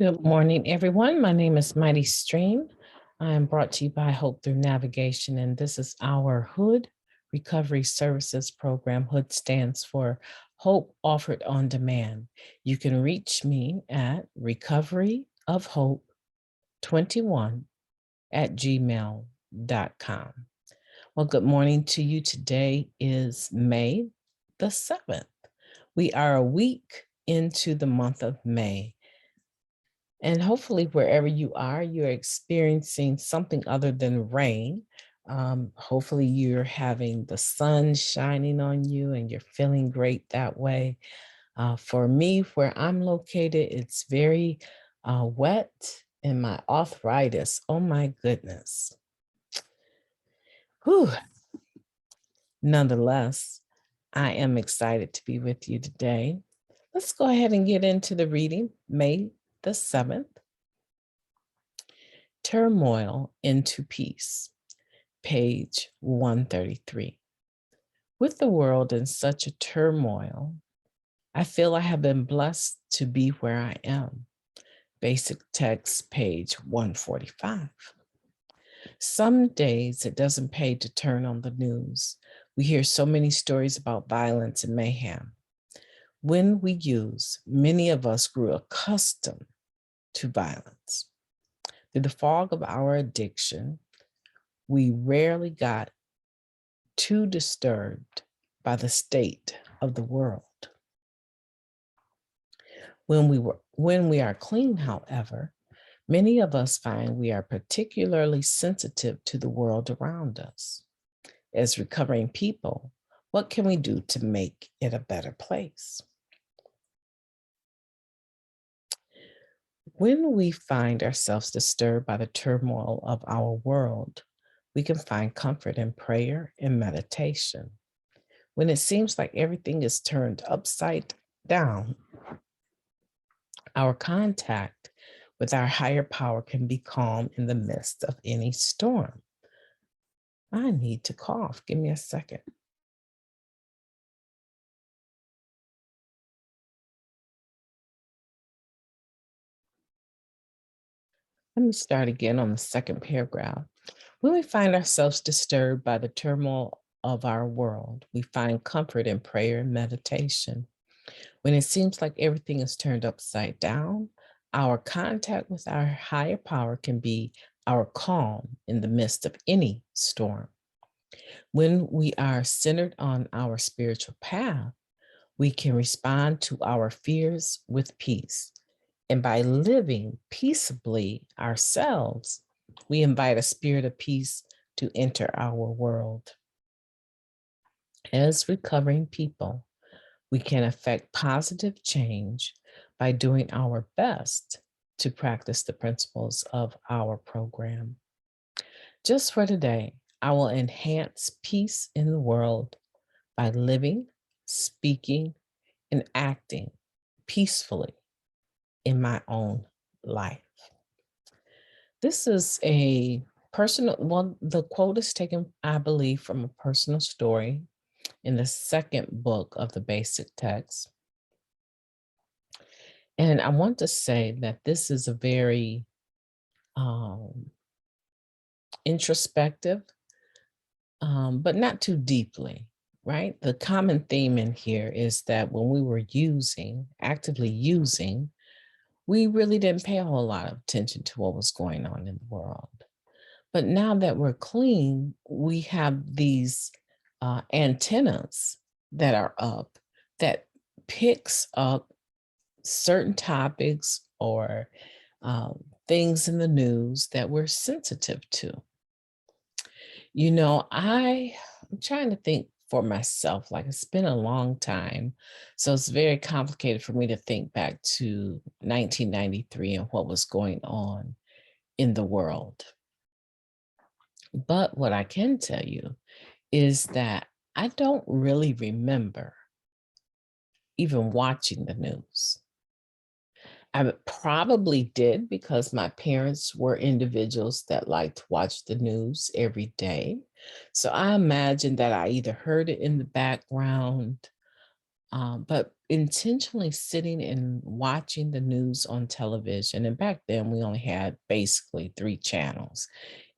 Good morning, everyone. My name is MightyStream. I am brought to you by Hope Through Navigation, and this is our H.O.O.D Recovery Services Program. H.O.O.D stands for Hope Offered on Demand. You can reach me at recoveryofhope21@gmail.com. Well, good morning to you. Today is May the 7th. We are a week into the month of May. And hopefully, wherever you are, you're experiencing something other than rain. Hopefully, you're having the sun shining on you and you're feeling great that way. For me, where I'm located, it's very wet and my arthritis. Oh my goodness. Whew. Nonetheless, I am excited to be with you today. Let's go ahead and get into the reading. May the 7th. Turmoil into Peace, page 133. With the world in such a turmoil, I feel I have been blessed to be where I am. Basic text, page 145. Some days it doesn't pay to turn on the news. We hear so many stories about violence and mayhem. When we use, many of us grew accustomed to violence. Through the fog of our addiction, we rarely got too disturbed by the state of the world. When we are clean, however, many of us find we are particularly sensitive to the world around us. As recovering people, what can we do to make it a better place? When we find ourselves disturbed by the turmoil of our world, we can find comfort in prayer and meditation. When it seems like everything is turned upside down, our contact with our higher power can be calm in the midst of any storm. I need to cough. Give me a second. Let me start again on the second paragraph. When we find ourselves disturbed by the turmoil of our world, we find comfort in prayer and meditation. When it seems like everything is turned upside down, our contact with our higher power can be our calm in the midst of any storm. When we are centered on our spiritual path, we can respond to our fears with peace. And by living peaceably ourselves, we invite a spirit of peace to enter our world. As recovering people, we can affect positive change by doing our best to practice the principles of our program. Just for today, I will enhance peace in the world by living, speaking, and acting peacefully in my own life. This is a personal, well, the quote is taken, I believe, from a personal story in the second book of the basic text. And I want to say that this is a very introspective, but not too deeply, right? The common theme in here is that when we were actively using, we really didn't pay a whole lot of attention to what was going on in the world. But now that we're clean, we have these antennas that are up that picks up certain topics or things in the news that we're sensitive to. You know, I'm trying to think for myself, like it's been a long time. So it's very complicated for me to think back to 1993 and what was going on in the world. But what I can tell you is that I don't really remember even watching the news. I probably did because my parents were individuals that liked to watch the news every day. So I imagine that I either heard it in the background But intentionally sitting and watching the news on television, and back then we only had basically 3 channels: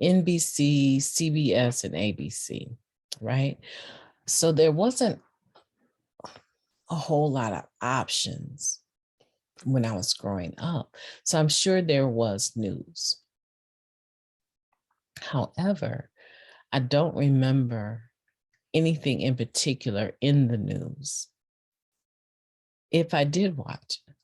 NBC, CBS, and ABC, right? So there wasn't a whole lot of options when I was growing up. So I'm sure there was news. However, I don't remember anything in particular in the news. If I did watch it,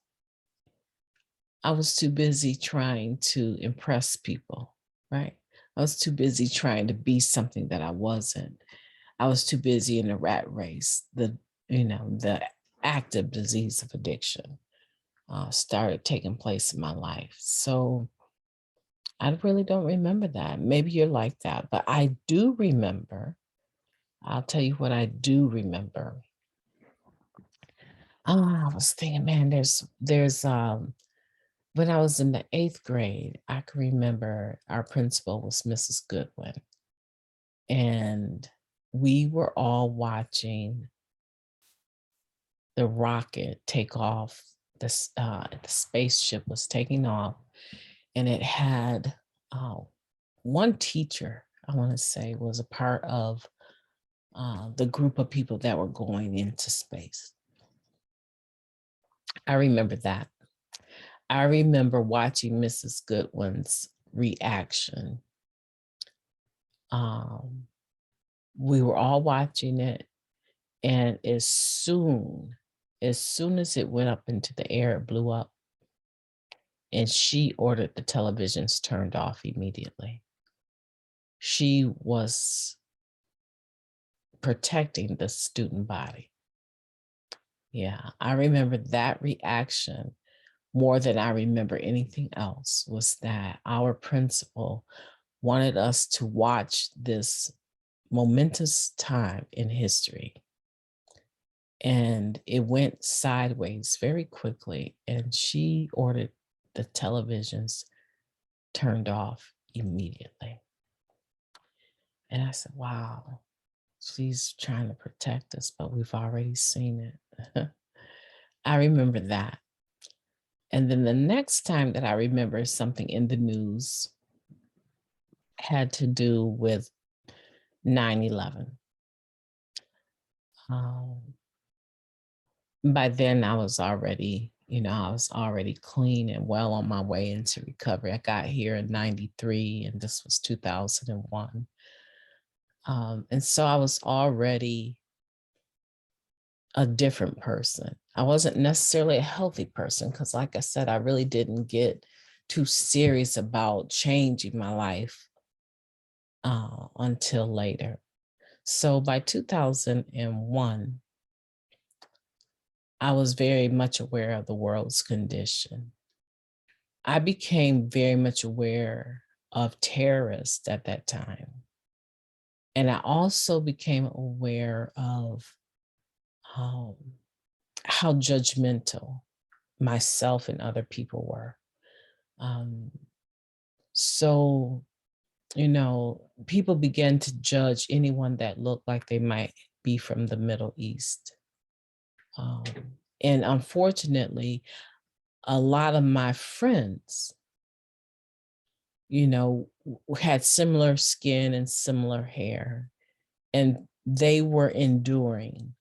I was too busy trying to impress people, right? I was too busy trying to be something that I wasn't. I was too busy in the rat race. The active disease of addiction started taking place in my life. So I really don't remember that. Maybe you're like that, but I do remember. I'll tell you what I do remember. I was thinking, man, there's when I was in the 8th grade, I can remember our principal was Mrs. Goodwin. And we were all watching the rocket take off. The spaceship was taking off, and it had one teacher, I want to say, was a part of the group of people that were going into space. I remember that. I remember watching Mrs. Goodwin's reaction. We were all watching it, and as soon as it went up into the air, it blew up, and she ordered the televisions turned off immediately. She was protecting the student body. Yeah, I remember that reaction more than I remember anything else, was that our principal wanted us to watch this momentous time in history. And it went sideways very quickly, and she ordered the televisions turned off immediately. And I said, wow, she's trying to protect us, but we've already seen it. I remember that. And then the next time that I remember something in the news had to do with 9/11. By then I was already, I was already clean and well on my way into recovery. I got here in 93, and this was 2001. And so I was already a different person. I wasn't necessarily a healthy person because, like I said, I really didn't get too serious about changing my life until later. So by 2001, I was very much aware of the world's condition. I became very much aware of terrorists at that time. And I also became aware of how judgmental myself and other people were. So, people began to judge anyone that looked like they might be from the Middle East. And unfortunately, a lot of my friends, had similar skin and similar hair, and they were enduring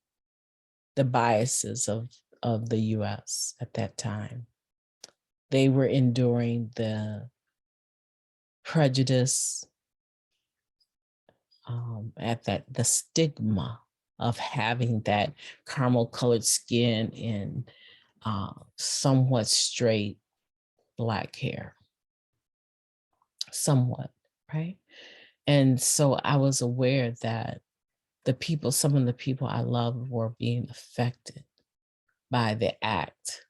the biases of the US at that time. They were enduring the prejudice, the stigma of having that caramel colored skin and somewhat straight Black hair, somewhat, right? And so I was aware that some of the people I loved were being affected by the act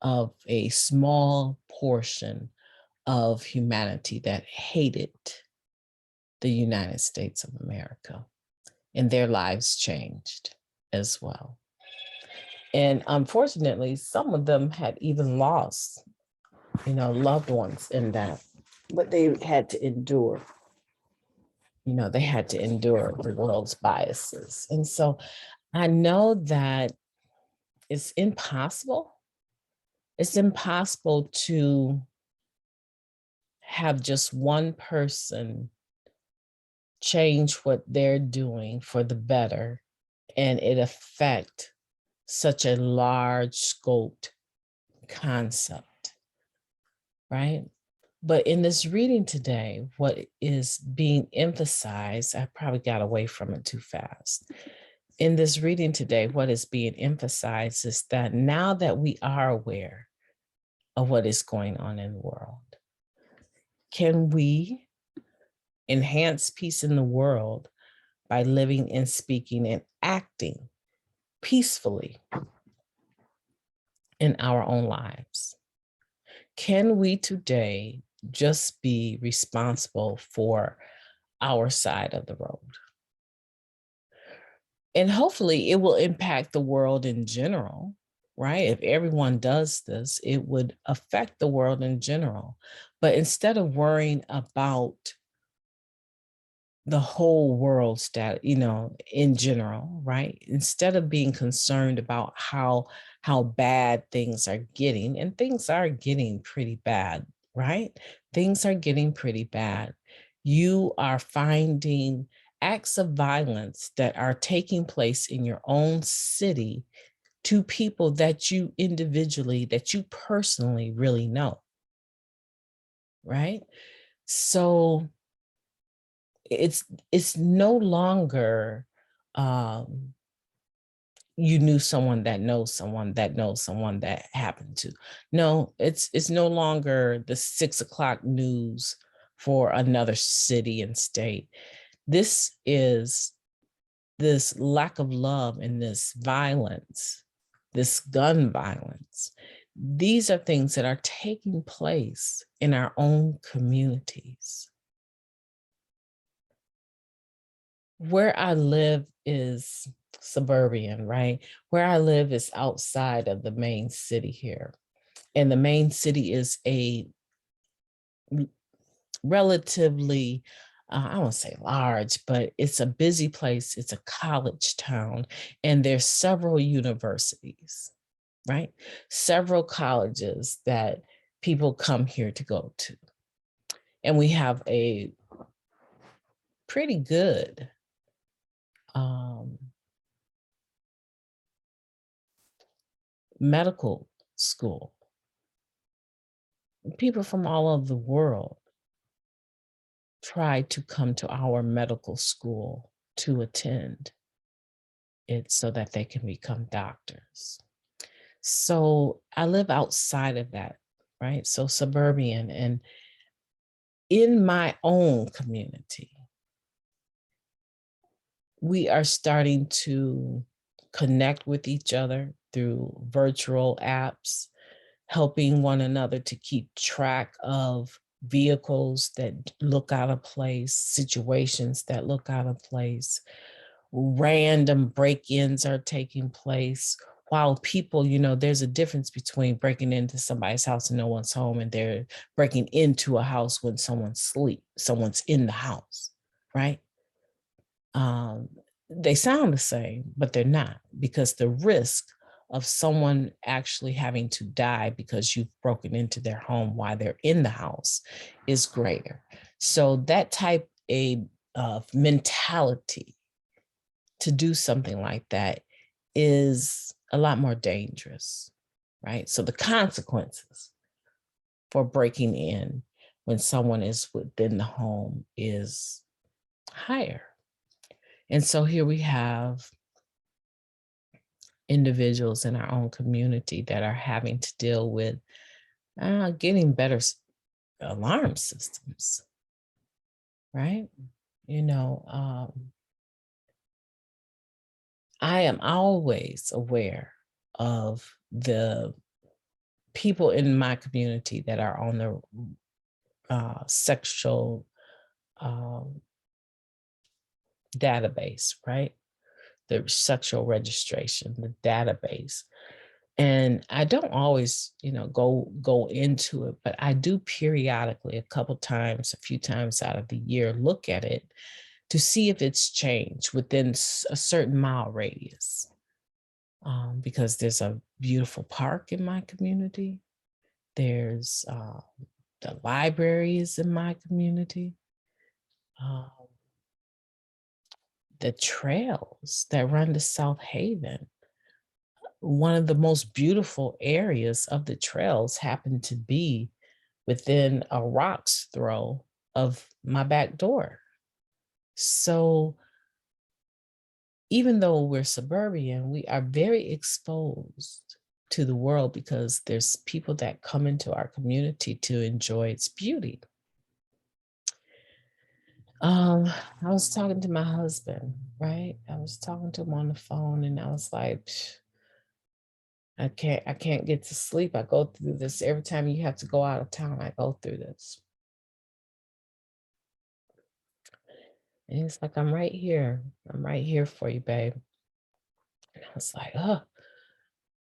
of a small portion of humanity that hated the United States of America, and their lives changed as well. And unfortunately, some of them had even lost, loved ones in that, but they had to endure. They had to endure the world's biases. And so I know that it's impossible. It's impossible to have just one person change what they're doing for the better and it affect such a large scoped concept, right? But in this reading today, what is being emphasized, I probably got away from it too fast. In this reading today, what is being emphasized is that now that we are aware of what is going on in the world, can we enhance peace in the world by living and speaking and acting peacefully in our own lives? Can we today just be responsible for our side of the road? And hopefully it will impact the world in general, right? If everyone does this, it would affect the world in general. But instead of worrying about the whole world in general, right? Instead of being concerned about how bad things are getting, and things are getting pretty bad, right? Things are getting pretty bad. You are finding acts of violence that are taking place in your own city to people that you individually, that you personally really know, right? So it's no longer you knew someone that knows someone that knows someone that happened to. No, it's no longer the 6 o'clock news for another city and state. This is this lack of love and this violence, this gun violence. These are things that are taking place in our own communities. Where I live is suburban, right? Where I live is outside of the main city here. And the main city is a relatively, I won't say large, but it's a busy place. It's a college town, and there's several universities, right? Several colleges that people come here to go to. And we have a pretty good medical school. People from all over the world try to come to our medical school to attend it so that they can become doctors. So I live outside of that, right? So suburban, and in my own community, we are starting to connect with each other through virtual apps, helping one another to keep track of vehicles that look out of place, situations that look out of place. Random break-ins are taking place while people, there's a difference between breaking into somebody's house and no one's home, and they're breaking into a house when someone's in the house, right? They sound the same, but they're not, because the risk of someone actually having to die because you've broken into their home while they're in the house is greater. So that type of mentality to do something like that is a lot more dangerous, right? So the consequences for breaking in when someone is within the home is higher. And so here we have individuals in our own community that are having to deal with getting better alarm systems, right? I am always aware of the people in my community that are on the sexual database, right? The sexual registration, the database. And I don't always, go into it, but I do periodically, a few times out of the year, look at it to see if it's changed within a certain mile radius. because there's a beautiful park in my community. There's the libraries in my community. Um, the trails that run to South Haven. One of the most beautiful areas of the trails happened to be within a rock's throw of my back door. So even though we're suburban, we are very exposed to the world because there's people that come into our community to enjoy its beauty. I was talking to my husband, right? I was talking to him on the phone and I was like, I can't get to sleep. I go through this every time you have to go out of town. I go through this. And he's like, I'm right here. I'm right here for you, babe. And I was like, oh,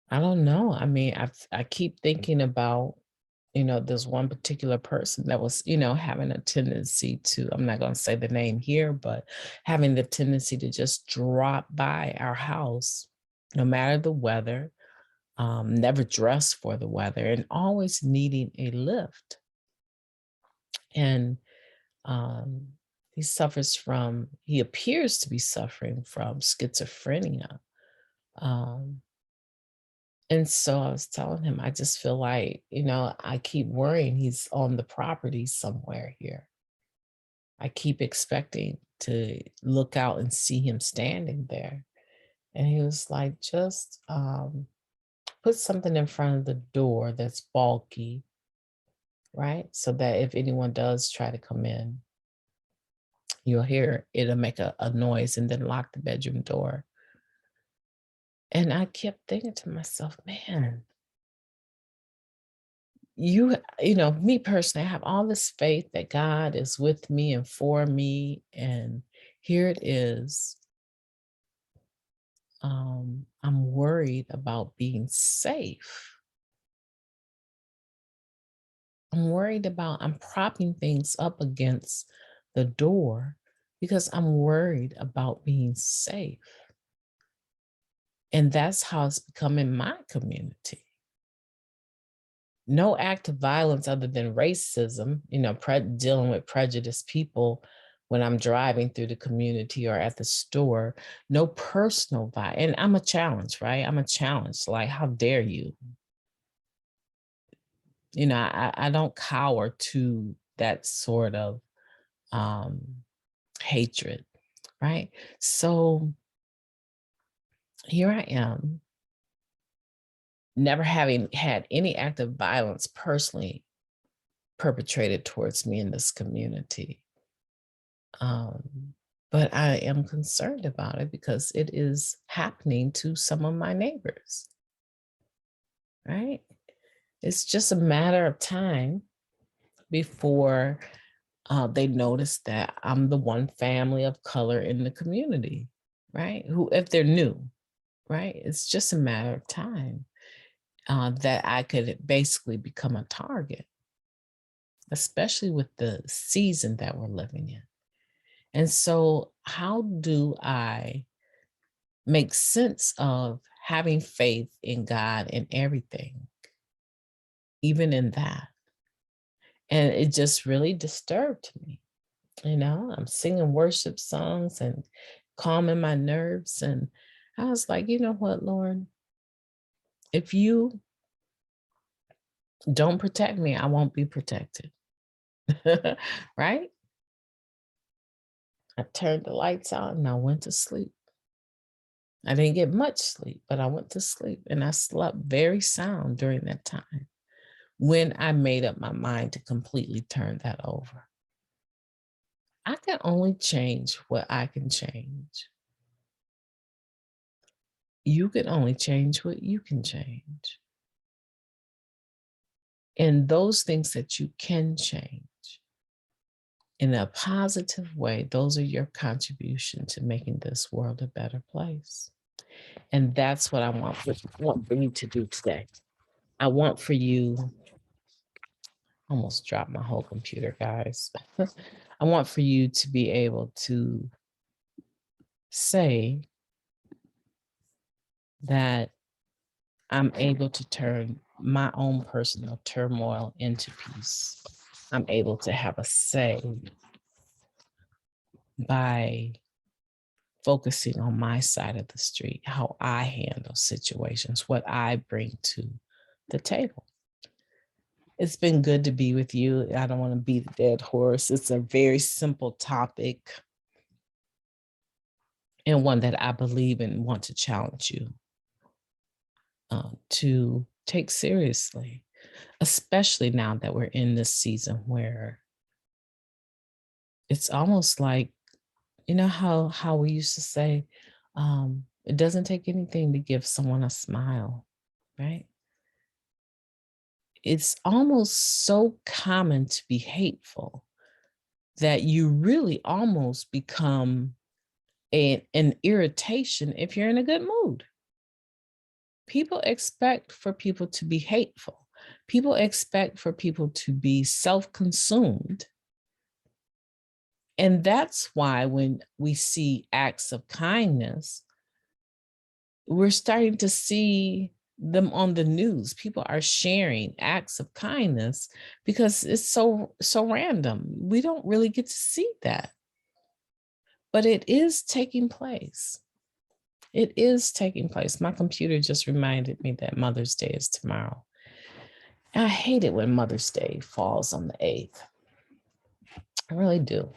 I don't know. I mean, I keep thinking about, there's one particular person that was, having a tendency to, I'm not going to say the name here, but having the tendency to just drop by our house, no matter the weather, never dress for the weather, and always needing a lift. And he appears to be suffering from schizophrenia. And so I was telling him, I just feel like, I keep worrying he's on the property somewhere here. I keep expecting to look out and see him standing there. And he was like, just put something in front of the door that's bulky, right? So that if anyone does try to come in, you'll hear it'll make a noise, and then lock the bedroom door. And I kept thinking to myself, man, me personally, I have all this faith that God is with me and for me. And here it is. I'm worried about being safe. I'm propping things up against the door because I'm worried about being safe. And that's how it's become in my community. No act of violence other than racism, dealing with prejudiced people when I'm driving through the community or at the store. No personal violence. And I'm a challenge, right? I'm a challenge. Like, how dare you? I don't cower to that sort of hatred, right? So here I am, never having had any act of violence personally perpetrated towards me in this community. But I am concerned about it because it is happening to some of my neighbors, right? It's just a matter of time before they notice that I'm the one family of color in the community, right? Who, if they're new, right? It's just a matter of time that I could basically become a target, especially with the season that we're living in. And so, how do I make sense of having faith in God in everything, even in that? And it just really disturbed me. I'm singing worship songs and calming my nerves. And I was like, you know what, Lord? If you don't protect me, I won't be protected. Right? I turned the lights out and I went to sleep. I didn't get much sleep, but I went to sleep and I slept very sound during that time when I made up my mind to completely turn that over. I can only change what I can change. You can only change what you can change. And those things that you can change in a positive way, those are your contribution to making this world a better place. And that's what I want for you to do today. I want for you, almost dropped my whole computer, guys. I want for you to be able to say that I'm able to turn my own personal turmoil into peace. I'm able to have a say by focusing on my side of the street, how I handle situations, what I bring to the table. It's been good to be with you. I don't want to beat the dead horse. It's a very simple topic and one that I believe in and want to challenge you to take seriously, especially now that we're in this season where it's almost like, you know how we used to say, it doesn't take anything to give someone a smile, right? It's almost so common to be hateful that you really almost become an irritation if you're in a good mood. People expect for people to be hateful. People expect for people to be self-consumed. And that's why when we see acts of kindness, we're starting to see them on the news. People are sharing acts of kindness because it's so random. We don't really get to see that. But it is taking place. It is taking place. My computer just reminded me that Mother's Day is tomorrow. I hate it when Mother's Day falls on the 8th. I really do.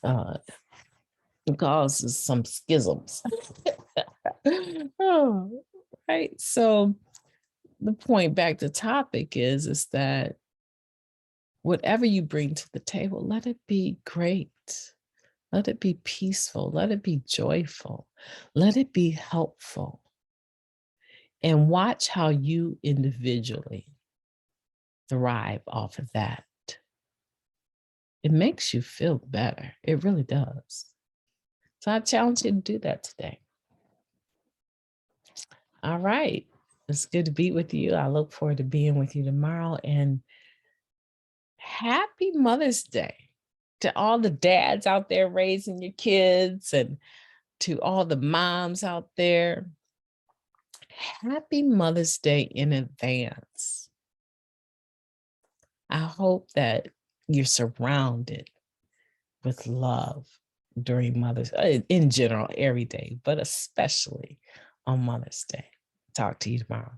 It causes some schisms. Oh, right. So the point back to topic is that whatever you bring to the table, let it be great. Let it be peaceful. Let it be joyful. Let it be helpful. And watch how you individually thrive off of that. It makes you feel better. It really does. So I challenge you to do that today. All right. It's good to be with you. I look forward to being with you tomorrow. And happy Mother's Day to all the dads out there raising your kids and to all the moms out there. Happy Mother's Day in advance. I hope that you're surrounded with love during Mother's Day, in general, every day, but especially on Mother's Day. Talk to you tomorrow.